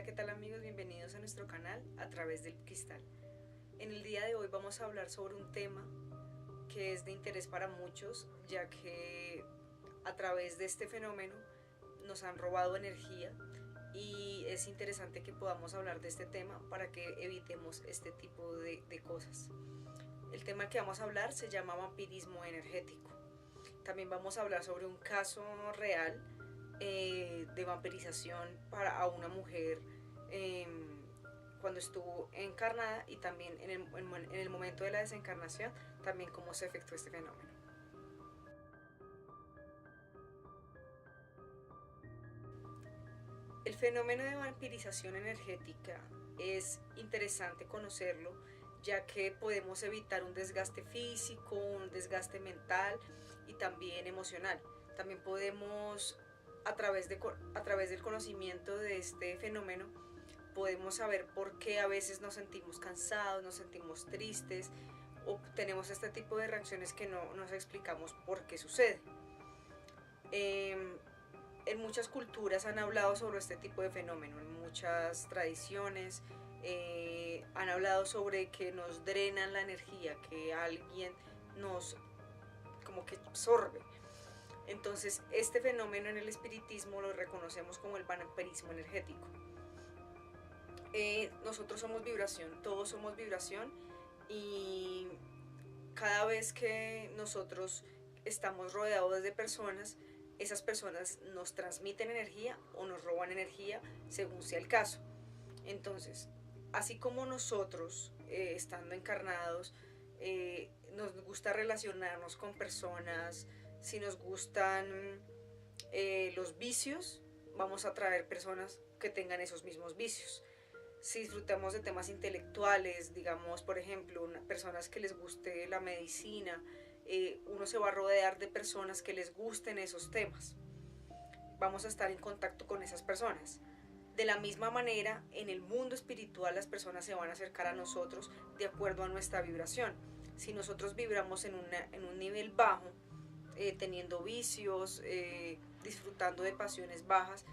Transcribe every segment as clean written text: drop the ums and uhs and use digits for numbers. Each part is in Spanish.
Hola, ¿qué tal amigos? Bienvenidos a nuestro canal A Través del Cristal. En el día de hoy vamos a hablar sobre un tema que es de interés para muchos, ya que a través de este fenómeno nos han robado energía y es interesante que podamos hablar de este tema para que evitemos este tipo de cosas. El tema que vamos a hablar se llama vampirismo energético. También vamos a hablar sobre un caso real de vampirización a una mujer eh, cuando estuvo encarnada y también en el momento de la desencarnación, también cómo se efectuó este fenómeno. El fenómeno de vampirización energética es interesante conocerlo, ya que podemos evitar un desgaste físico, un desgaste mental y también emocional. También podemos, a través del conocimiento de este fenómeno, podemos saber por qué a veces nos sentimos cansados, nos sentimos tristes o tenemos este tipo de reacciones que no nos explicamos por qué sucede. Eh, en muchas culturas han hablado sobre este tipo de fenómeno, en muchas tradiciones han hablado sobre que nos drenan la energía, que alguien nos como que absorbe. Entonces este fenómeno en el espiritismo lo reconocemos como el vampirismo energético. Nosotros somos vibración, todos somos vibración y cada vez que nosotros estamos rodeados de personas, esas personas nos transmiten energía o nos roban energía según sea el caso. Entonces, así como nosotros, estando encarnados, nos gusta relacionarnos con personas, si nos gustan los vicios, vamos a traer personas que tengan esos mismos vicios. Si disfrutamos de temas intelectuales, digamos, por ejemplo, personas que les guste la medicina, uno se va a rodear de personas que les gusten esos temas. Vamos a estar en contacto con esas personas. De la misma manera, en el mundo espiritual las personas se van a acercar a nosotros de acuerdo a nuestra vibración. Si nosotros vibramos en un nivel bajo, teniendo vicios, disfrutando de pasiones bajas,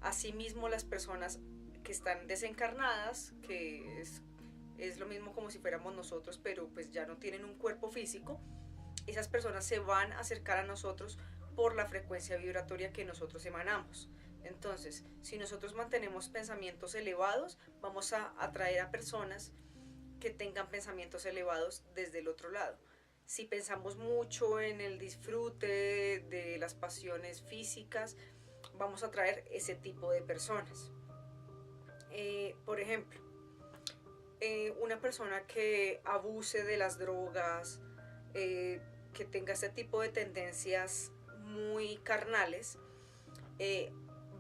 asimismo las personas que están desencarnadas, que es lo mismo como si fuéramos nosotros, pero pues ya no tienen un cuerpo físico, esas personas se van a acercar a nosotros por la frecuencia vibratoria que nosotros emanamos. Entonces, si nosotros mantenemos pensamientos elevados, vamos a atraer a personas que tengan pensamientos elevados desde el otro lado. Si pensamos mucho en el disfrute de las pasiones físicas, vamos a atraer ese tipo de personas. Por ejemplo, una persona que abuse de las drogas, que tenga este tipo de tendencias muy carnales,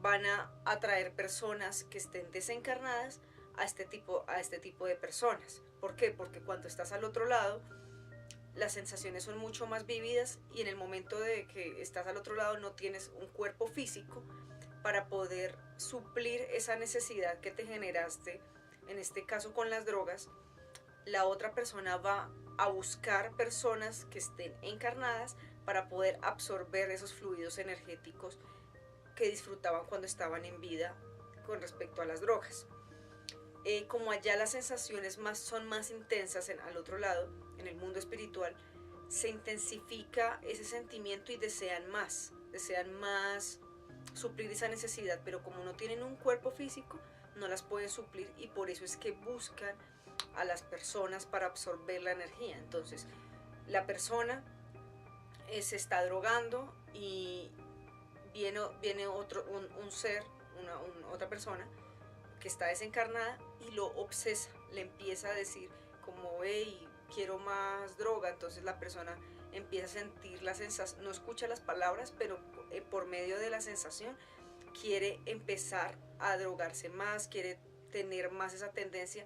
van a atraer personas que estén desencarnadas a este tipo de personas. ¿Por qué? Porque cuando estás al otro lado, las sensaciones son mucho más vívidas y en el momento de que estás al otro lado no tienes un cuerpo físico para poder suplir esa necesidad que te generaste, en este caso con las drogas. La otra persona va a buscar personas que estén encarnadas para poder absorber esos fluidos energéticos que disfrutaban cuando estaban en vida con respecto a las drogas. Como allá las sensaciones son más intensas al otro lado, en el mundo espiritual, se intensifica ese sentimiento y desean más suplir esa necesidad, pero como no tienen un cuerpo físico, no las pueden suplir y por eso es que buscan a las personas para absorber la energía. Entonces, la persona se está drogando y viene un ser, otra persona que está desencarnada y lo obsesa, le empieza a decir como, hey, quiero más droga. Entonces la persona empieza a sentir la sensación, no escucha las palabras, pero por medio de la sensación quiere empezar a drogarse más, quiere tener más esa tendencia,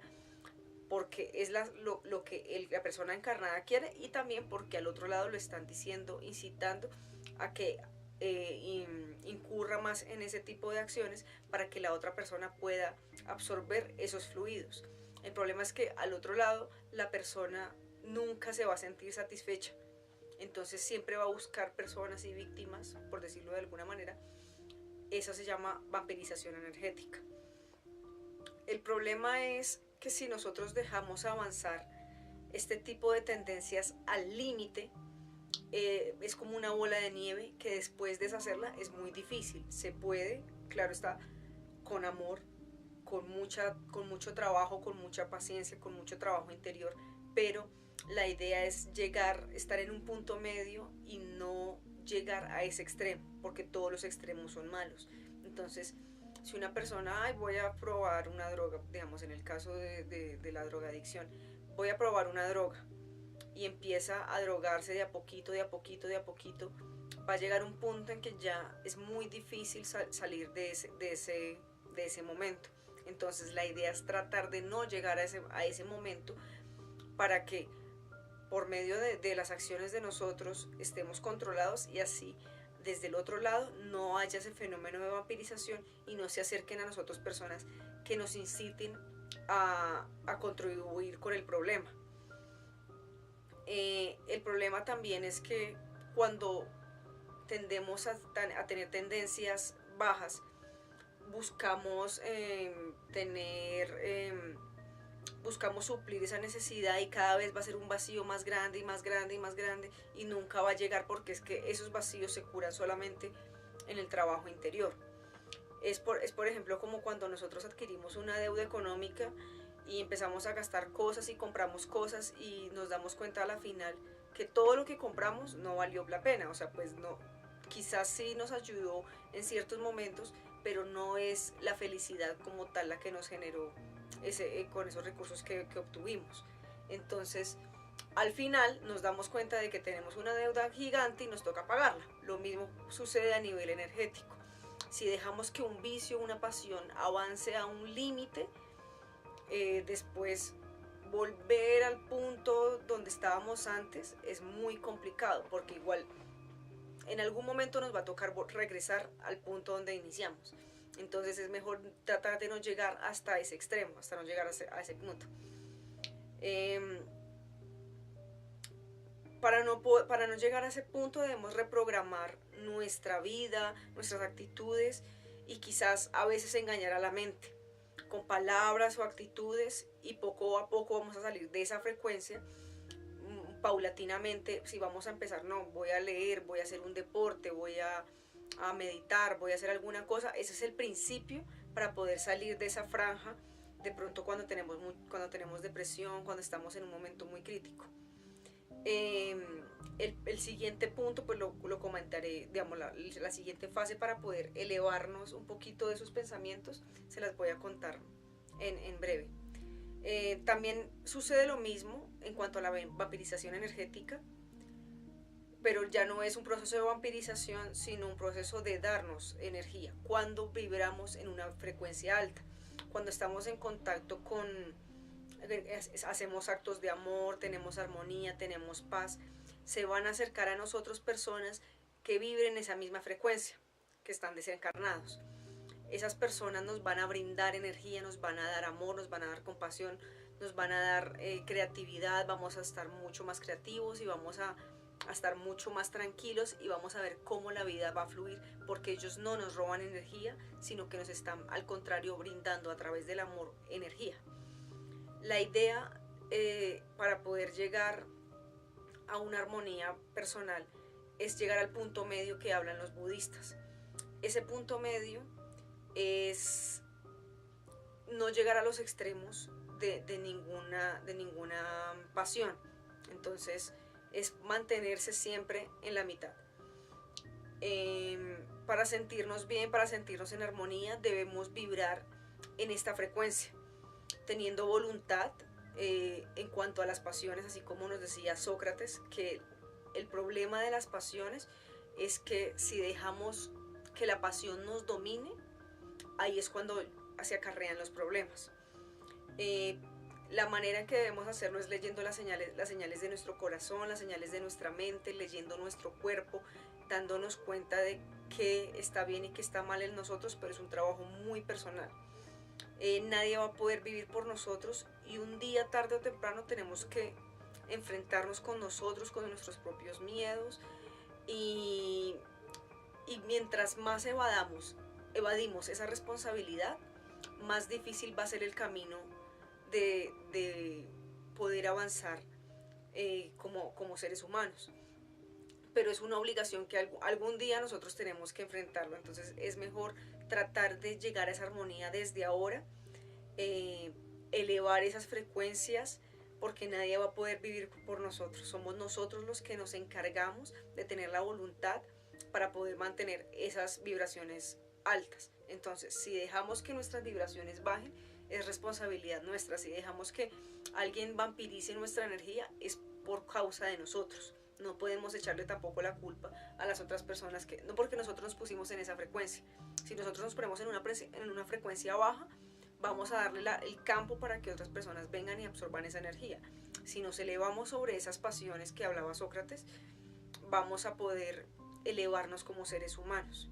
porque es lo que la persona encarnada quiere y también porque al otro lado lo están diciendo, incitando a que incurra más en ese tipo de acciones para que la otra persona pueda absorber esos fluidos. El problema es que al otro lado la persona nunca se va a sentir satisfecha, entonces siempre va a buscar personas y víctimas, por decirlo de alguna manera. Eso se llama vampirización energética. El problema es que si nosotros dejamos avanzar este tipo de tendencias al límite, es como una bola de nieve que después deshacerla es muy difícil. Se puede, claro está, con amor, con mucho trabajo, con mucha paciencia, con mucho trabajo interior, pero la idea es llegar, estar en un punto medio y no llegar a ese extremo, porque todos los extremos son malos. Entonces, si una persona, ay, voy a probar una droga, digamos en el caso de la drogadicción, voy a probar una droga y empieza a drogarse de a poquito, de a poquito, de a poquito, va a llegar un punto en que ya es muy difícil salir de ese momento. Entonces la idea es tratar de no llegar a ese momento para que por medio de las acciones de nosotros estemos controlados y así desde el otro lado no haya ese fenómeno de vampirización y no se acerquen a nosotros personas que nos inciten a contribuir con el problema. El problema también es que cuando tendemos a tener tendencias bajas, buscamos buscamos suplir esa necesidad y cada vez va a ser un vacío más grande y más grande y más grande y nunca va a llegar porque es que esos vacíos se curan solamente en el trabajo interior. Es por ejemplo como cuando nosotros adquirimos una deuda económica y empezamos a gastar cosas y compramos cosas y nos damos cuenta a la final que todo lo que compramos no valió la pena, o sea, pues no, quizás sí nos ayudó en ciertos momentos, pero no es la felicidad como tal la que nos generó con esos recursos que obtuvimos. Entonces, al final nos damos cuenta de que tenemos una deuda gigante y nos toca pagarla. Lo mismo sucede a nivel energético. Si dejamos que un vicio, una pasión avance a un límite, después volver al punto donde estábamos antes es muy complicado, porque igual en algún momento nos va a tocar regresar al punto donde iniciamos. Entonces es mejor tratar de no llegar hasta ese extremo, hasta no llegar a ese punto. Para no llegar a ese punto debemos reprogramar nuestra vida, nuestras actitudes y quizás a veces engañar a la mente con palabras o actitudes y poco a poco vamos a salir de esa frecuencia paulatinamente. Si vamos a empezar, no, voy a leer, voy a hacer un deporte, voy a meditar, voy a hacer alguna cosa, ese es el principio para poder salir de esa franja de pronto cuando tenemos depresión, cuando estamos en un momento muy crítico. El siguiente punto pues lo comentaré, digamos la siguiente fase para poder elevarnos un poquito de esos pensamientos se las voy a contar en breve. También sucede lo mismo en cuanto a la vampirización energética, pero ya no es un proceso de vampirización, sino un proceso de darnos energía. Cuando vibramos en una frecuencia alta, cuando estamos en contacto con, hacemos actos de amor, tenemos armonía, tenemos paz, se van a acercar a nosotros personas que vibren esa misma frecuencia, que están desencarnados. Esas personas nos van a brindar energía, nos van a dar amor, nos van a dar compasión, nos van a dar creatividad, vamos a estar mucho más creativos y vamos a estar mucho más tranquilos y vamos a ver cómo la vida va a fluir, porque ellos no nos roban energía, sino que nos están al contrario brindando a través del amor energía. La idea para poder llegar a una armonía personal es llegar al punto medio que hablan los budistas. Ese punto medio es no llegar a los extremos de ninguna pasión. Entonces es mantenerse siempre en la mitad. Para sentirnos bien, para sentirnos en armonía, debemos vibrar en esta frecuencia, teniendo voluntad en cuanto a las pasiones, así como nos decía Sócrates, que el problema de las pasiones es que si dejamos que la pasión nos domine, ahí es cuando se acarrean los problemas. La manera en que debemos hacerlo es leyendo las señales de nuestro corazón, las señales de nuestra mente, leyendo nuestro cuerpo, dándonos cuenta de qué está bien y qué está mal en nosotros, pero es un trabajo muy personal. Nadie va a poder vivir por nosotros y un día, tarde o temprano, tenemos que enfrentarnos con nosotros, con nuestros propios miedos y mientras más evadimos esa responsabilidad, más difícil va a ser el camino de poder avanzar como seres humanos. Pero es una obligación que algún día nosotros tenemos que enfrentarlo. Entonces es mejor tratar de llegar a esa armonía desde ahora, elevar esas frecuencias, porque nadie va a poder vivir por nosotros. Somos nosotros los que nos encargamos de tener la voluntad para poder mantener esas vibraciones altas. Entonces, si dejamos que nuestras vibraciones bajen, es responsabilidad nuestra. Si dejamos que alguien vampirice nuestra energía, es por causa de nosotros. No podemos echarle tampoco la culpa a las otras personas, no porque nosotros nos pusimos en esa frecuencia. Si nosotros nos ponemos en una frecuencia baja, vamos a darle el campo para que otras personas vengan y absorban esa energía. Si nos elevamos sobre esas pasiones que hablaba Sócrates, vamos a poder elevarnos como seres humanos.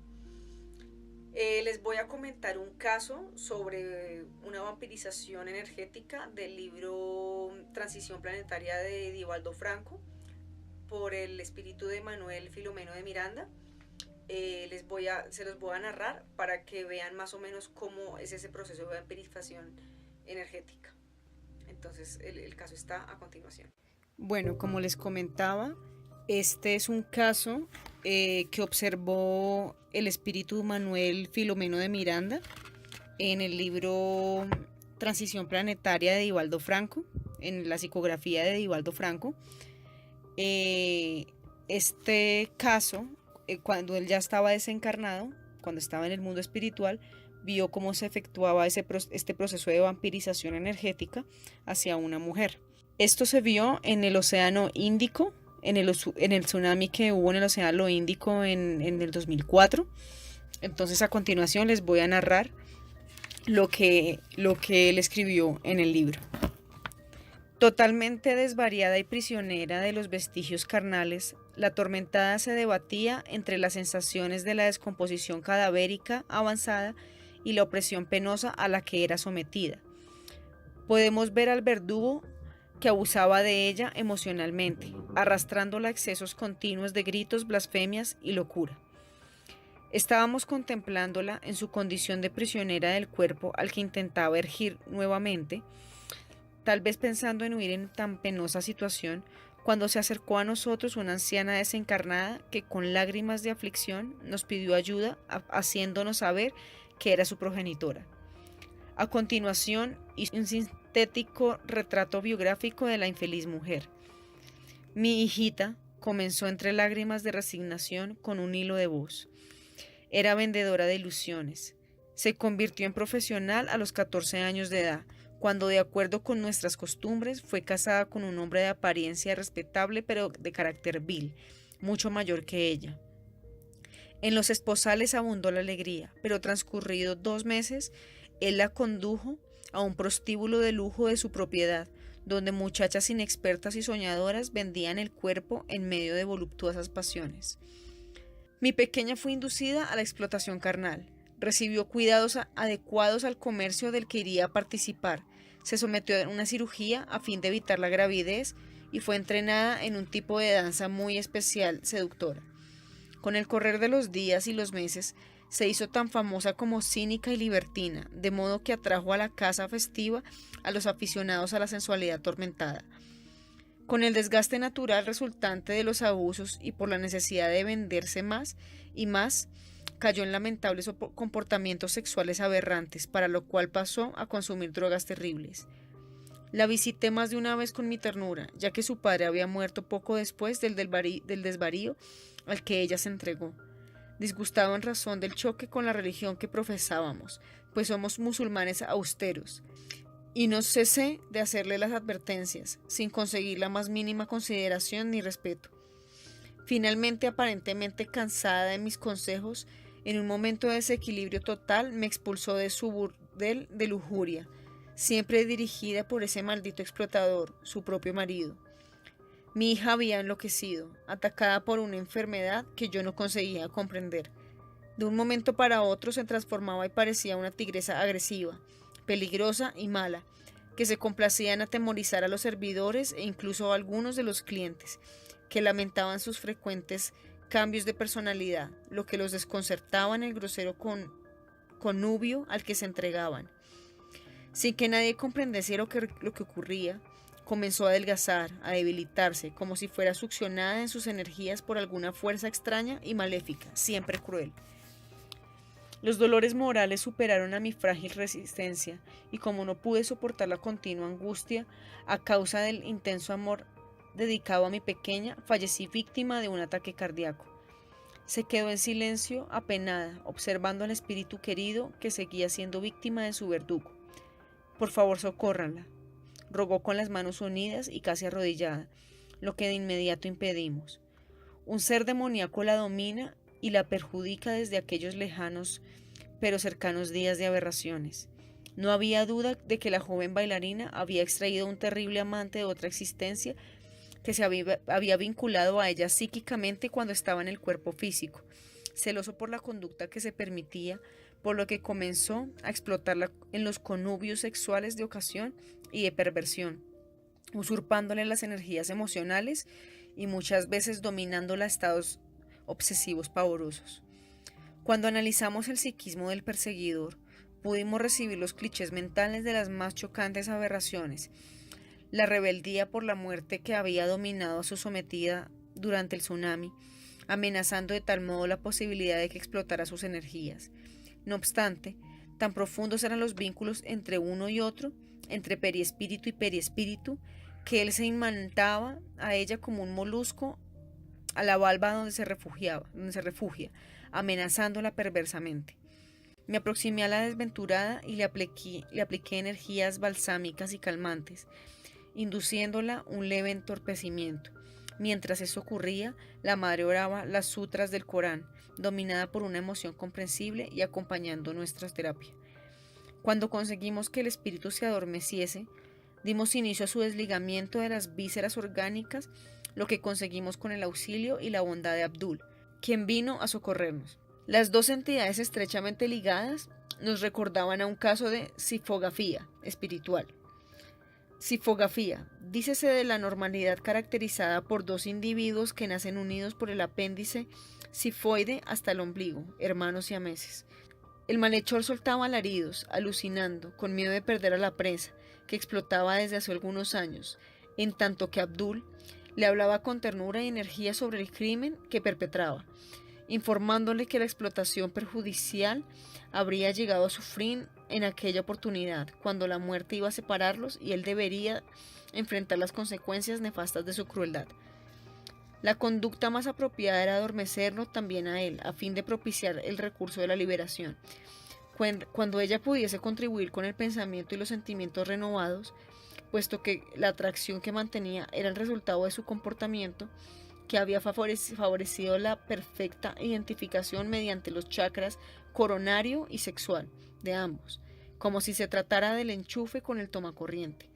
Les voy a comentar un caso sobre una vampirización energética del libro Transición Planetaria de Divaldo Franco por el espíritu de Manuel Filomeno de Miranda. Se los voy a narrar para que vean más o menos cómo es ese proceso de vampirización energética. Entonces el caso está a continuación. Bueno, como les comentaba, este es un caso que observó el espíritu Manuel Filomeno de Miranda en el libro Transición Planetaria de Divaldo Franco, en la psicografía de Divaldo Franco. Este caso, cuando él ya estaba desencarnado, cuando estaba en el mundo espiritual, vio cómo se efectuaba este proceso de vampirización energética hacia una mujer. Esto se vio en el Océano Índico, en el tsunami que hubo en el Océano Índico en el 2004. Entonces, a continuación les voy a narrar lo que él escribió en el libro. Totalmente desvariada y prisionera de los vestigios carnales, la atormentada se debatía entre las sensaciones de la descomposición cadavérica avanzada y la opresión penosa a la que era sometida. Podemos ver al verdugo que abusaba de ella emocionalmente, arrastrándola a excesos continuos de gritos, blasfemias y locura. Estábamos contemplándola en su condición de prisionera del cuerpo al que intentaba ergir nuevamente, tal vez pensando en huir en tan penosa situación, cuando se acercó a nosotros una anciana desencarnada que con lágrimas de aflicción nos pidió ayuda, haciéndonos saber que era su progenitora. A continuación hizo un sintético retrato biográfico de la infeliz mujer. Mi hijita comenzó entre lágrimas de resignación con un hilo de voz. Era vendedora de ilusiones. Se convirtió en profesional a los 14 años de edad, cuando de acuerdo con nuestras costumbres fue casada con un hombre de apariencia respetable pero de carácter vil, mucho mayor que ella. En los esposales abundó la alegría, pero transcurridos 2 meses, él la condujo a un prostíbulo de lujo de su propiedad, donde muchachas inexpertas y soñadoras vendían el cuerpo en medio de voluptuosas pasiones. Mi pequeña fue inducida a la explotación carnal. Recibió cuidados adecuados al comercio del que iría a participar. Se sometió a una cirugía a fin de evitar la gravidez y fue entrenada en un tipo de danza muy especial, seductora. Con el correr de los días y los meses, se hizo tan famosa como cínica y libertina, de modo que atrajo a la casa festiva a los aficionados a la sensualidad atormentada. Con el desgaste natural resultante de los abusos y por la necesidad de venderse más y más, cayó en lamentables comportamientos sexuales aberrantes, para lo cual pasó a consumir drogas terribles. La visité más de una vez con mi ternura, ya que su padre había muerto poco después del desvarío al que ella se entregó. Disgustado en razón del choque con la religión que profesábamos, pues somos musulmanes austeros, y no cesé de hacerle las advertencias, sin conseguir la más mínima consideración ni respeto. Finalmente, aparentemente cansada de mis consejos, en un momento de desequilibrio total me expulsó de su burdel de lujuria, siempre dirigida por ese maldito explotador, su propio marido. Mi hija había enloquecido, atacada por una enfermedad que yo no conseguía comprender. De un momento para otro se transformaba y parecía una tigresa agresiva, peligrosa y mala, que se complacía en atemorizar a los servidores e incluso a algunos de los clientes, que lamentaban sus frecuentes cambios de personalidad, lo que los desconcertaba en el grosero connubio al que se entregaban. Sin que nadie comprendiese lo que ocurría, comenzó a adelgazar, a debilitarse, como si fuera succionada en sus energías por alguna fuerza extraña y maléfica, siempre cruel. Los dolores morales superaron a mi frágil resistencia, y como no pude soportar la continua angustia a causa del intenso amor dedicado a mi pequeña, fallecí víctima de un ataque cardíaco. Se quedó en silencio, apenada, observando al espíritu querido que seguía siendo víctima de su verdugo. Por favor, socórranla, rogó con las manos unidas y casi arrodillada, lo que de inmediato impedimos. Un ser demoníaco la domina y la perjudica desde aquellos lejanos pero cercanos días de aberraciones. No había duda de que la joven bailarina había extraído un terrible amante de otra existencia que se había vinculado a ella psíquicamente cuando estaba en el cuerpo físico, celoso por la conducta que se permitía, por lo que comenzó a explotarla en los connubios sexuales de ocasión y de perversión, usurpándole las energías emocionales y muchas veces dominándola a estados obsesivos pavorosos. Cuando analizamos el psiquismo del perseguidor, pudimos recibir los clichés mentales de las más chocantes aberraciones: la rebeldía por la muerte que había dominado a su sometida durante el tsunami, amenazando de tal modo la posibilidad de que explotara sus energías. No obstante, tan profundos eran los vínculos entre uno y otro, entre periespíritu y periespíritu, que él se imantaba a ella como un molusco a la valva donde se refugia, amenazándola perversamente. Me aproximé a la desventurada y le apliqué energías balsámicas y calmantes, induciéndola un leve entorpecimiento. Mientras eso ocurría, la madre oraba las sutras del Corán, dominada por una emoción comprensible y acompañando nuestra terapia. Cuando conseguimos que el espíritu se adormeciese, dimos inicio a su desligamiento de las vísceras orgánicas, lo que conseguimos con el auxilio y la bondad de Abdul, quien vino a socorrernos. Las dos entidades estrechamente ligadas nos recordaban a un caso de sifogafía espiritual. Sifogafía, dícese de la normalidad caracterizada por dos individuos que nacen unidos por el apéndice sifoide hasta el ombligo, hermanos siameses. El malhechor soltaba alaridos, alucinando, con miedo de perder a la presa, que explotaba desde hace algunos años, en tanto que Abdul le hablaba con ternura y energía sobre el crimen que perpetraba, informándole que la explotación perjudicial habría llegado a su fin en aquella oportunidad, cuando la muerte iba a separarlos y él debería enfrentar las consecuencias nefastas de su crueldad. La conducta más apropiada era adormecerlo también a él, a fin de propiciar el recurso de la liberación. Cuando ella pudiese contribuir con el pensamiento y los sentimientos renovados, puesto que la atracción que mantenía era el resultado de su comportamiento, que había favorecido la perfecta identificación mediante los chakras coronario y sexual de ambos, como si se tratara del enchufe con el tomacorriente.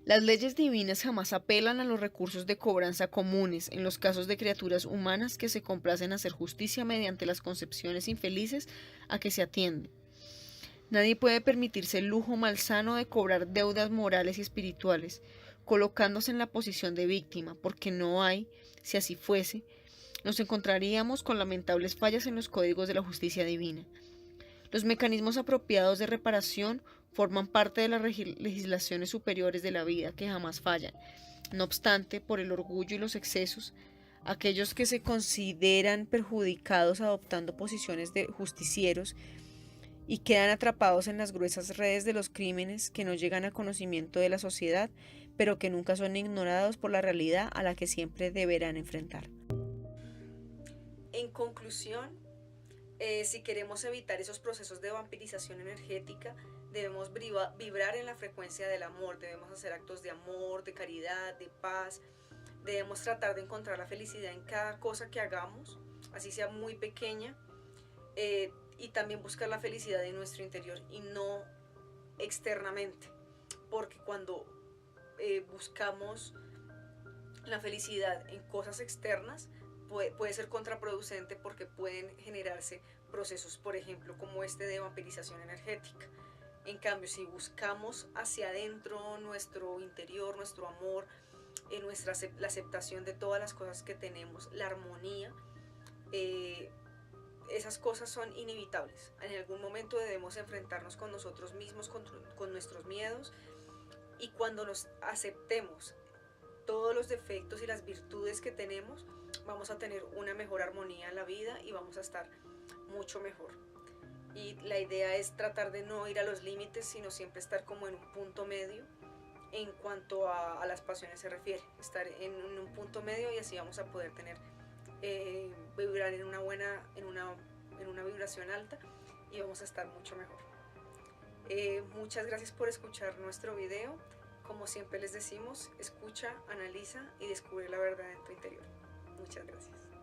Las leyes divinas jamás apelan a los recursos de cobranza comunes en los casos de criaturas humanas que se complacen hacer justicia mediante las concepciones infelices a que se atienden. Nadie puede permitirse el lujo malsano de cobrar deudas morales y espirituales, colocándose en la posición de víctima, porque no hay, si así fuese, nos encontraríamos con lamentables fallas en los códigos de la justicia divina. Los mecanismos apropiados de reparación forman parte de las legislaciones superiores de la vida que jamás fallan. No obstante, por el orgullo y los excesos, aquellos que se consideran perjudicados adoptando posiciones de justicieros y quedan atrapados en las gruesas redes de los crímenes que no llegan a conocimiento de la sociedad, pero que nunca son ignorados por la realidad a la que siempre deberán enfrentar. En conclusión, si queremos evitar esos procesos de vampirización energética, debemos vibrar en la frecuencia del amor, debemos hacer actos de amor, de caridad, de paz, debemos tratar de encontrar la felicidad en cada cosa que hagamos, así sea muy pequeña, y también buscar la felicidad en nuestro interior y no externamente, porque cuando buscamos la felicidad en cosas externas puede ser contraproducente, porque pueden generarse procesos, por ejemplo, como este de vampirización energética. En cambio, si buscamos hacia adentro nuestro interior, nuestro amor, la aceptación de todas las cosas que tenemos, la armonía, esas cosas son inevitables. En algún momento debemos enfrentarnos con nosotros mismos, con nuestros miedos, y cuando nos aceptemos todos los defectos y las virtudes que tenemos, vamos a tener una mejor armonía en la vida y vamos a estar mucho mejor. Y la idea es tratar de no ir a los límites, sino siempre estar como en un punto medio en cuanto a las pasiones se refiere, estar en un punto medio, y así vamos a poder tener, vibrar en una vibración alta, y vamos a estar mucho mejor. Muchas gracias por escuchar nuestro video. Como siempre les decimos, escucha, analiza y descubre la verdad en tu interior. Muchas gracias.